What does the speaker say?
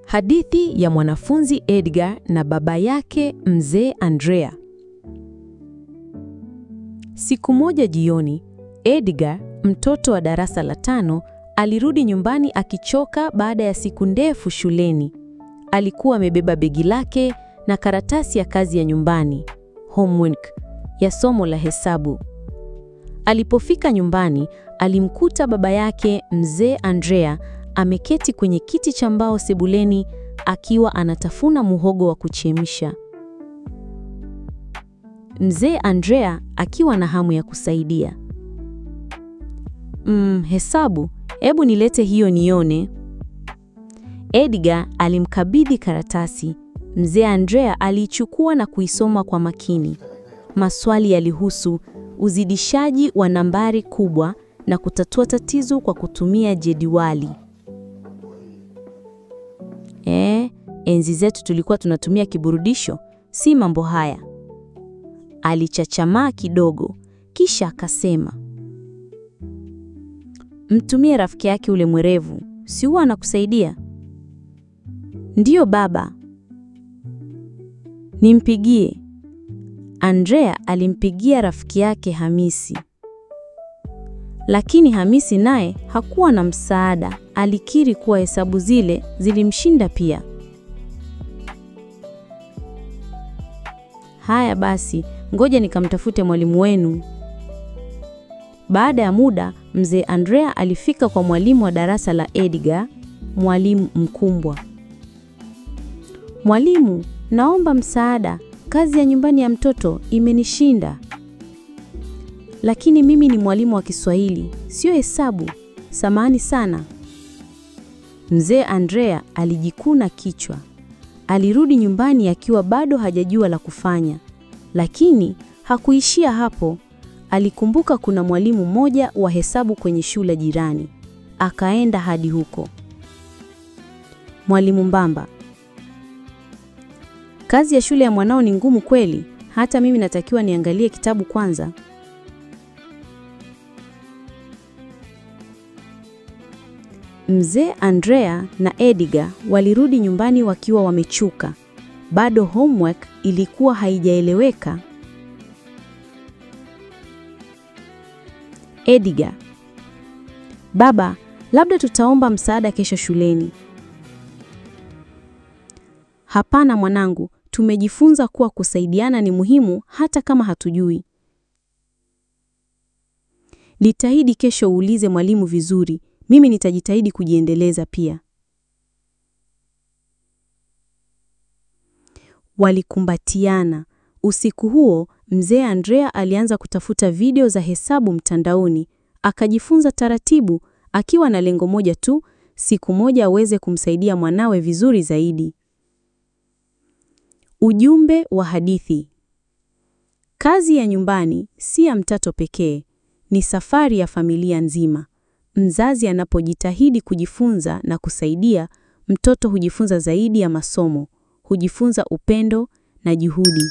Hadithi ya mwanafunzi Edgar na baba yake mzee Andrea. Siku moja jioni, Edgar, mtoto wa darasa la 5, alirudi nyumbani akichoka baada ya siku ndefu shuleni. Alikuwa amebeba begi lake na karatasi ya kazi ya nyumbani, homework, ya somo la hesabu. Alipofika nyumbani, alimkuta baba yake mzee Andrea ameketi kwenye kiti cha mbao sebuleni akiwa anatafuna muhogo wa kuchemsha. Mzee Andrea akiwa na hamu ya kusaidia. Hesabu, hebu nilete hiyo nione. Edgar alimkabidhi karatasi. Mzee Andrea aliichukua na kuisoma kwa makini. Maswali yalihusu uzidishaji wa nambari kubwa na kutatua tatizo kwa kutumia jedwali. Enzi zetu tulikuwa tunatumia kiburudisho, si mambo haya. Alichachamaa kidogo, kisha akasema, mtumie rafiki yake ule mwerevu, si huwa anakusaidia? Ndiyo baba. Nimpigie. Andrea alimpigia rafiki yake Hamisi. Lakini Hamisi naye hakuwa na msaada, alikiri kuwa hesabu zile zilimshinda pia. Haya basi, ngoja nikamtafute mwalimu wenu. Baada ya muda, mzee Andrea alifika kwa mwalimu wa darasa la Edgar, mwalimu Mkumbwa. Mwalimu, naomba msaada, kazi ya nyumbani ya mtoto imenishinda. Lakini mimi ni mwalimu wa Kiswahili, sio hesabu. Samahani sana. Mzee Andrea alijikuna kichwa. Alirudi nyumbani akiwa bado hajajua la kufanya. Lakini hakuishia hapo. Alikumbuka kuna mwalimu mmoja wa hesabu kwenye shule jirani. Akaenda hadi huko. Mwalimu Mbamba, kazi ya shule ya mwanao ni ngumu kweli. Hata mimi natakiwa niangalie kitabu kwanza. Mzee Andrea na Edgar walirudi nyumbani wakiwa wamechuka. Bado homework ilikuwa haijaeleweka. Edgar, baba, labda tutaomba msaada kesho shuleni. Hapana mwanangu, tumejifunza kuwa kusaidiana ni muhimu hata kama hatujui. Jitahidi kesho uulize mwalimu vizuri. Mimi nitajitahidi kujiendeleza pia. Walikumbatiana. Usiku huo, mzee Andrea alianza kutafuta video za hesabu mtandaoni. Akajifunza taratibu, akiwa na lengo moja tu, siku moja aweze kumsaidia mwanawe vizuri zaidi. Ujumbe wa hadithi. Kazi ya nyumbani si ya mtoto pekee, ni safari ya familia nzima. Mzazi anapojitahidi kujifunza na kusaidia, mtoto hujifunza zaidi ya masomo, hujifunza upendo na juhudi.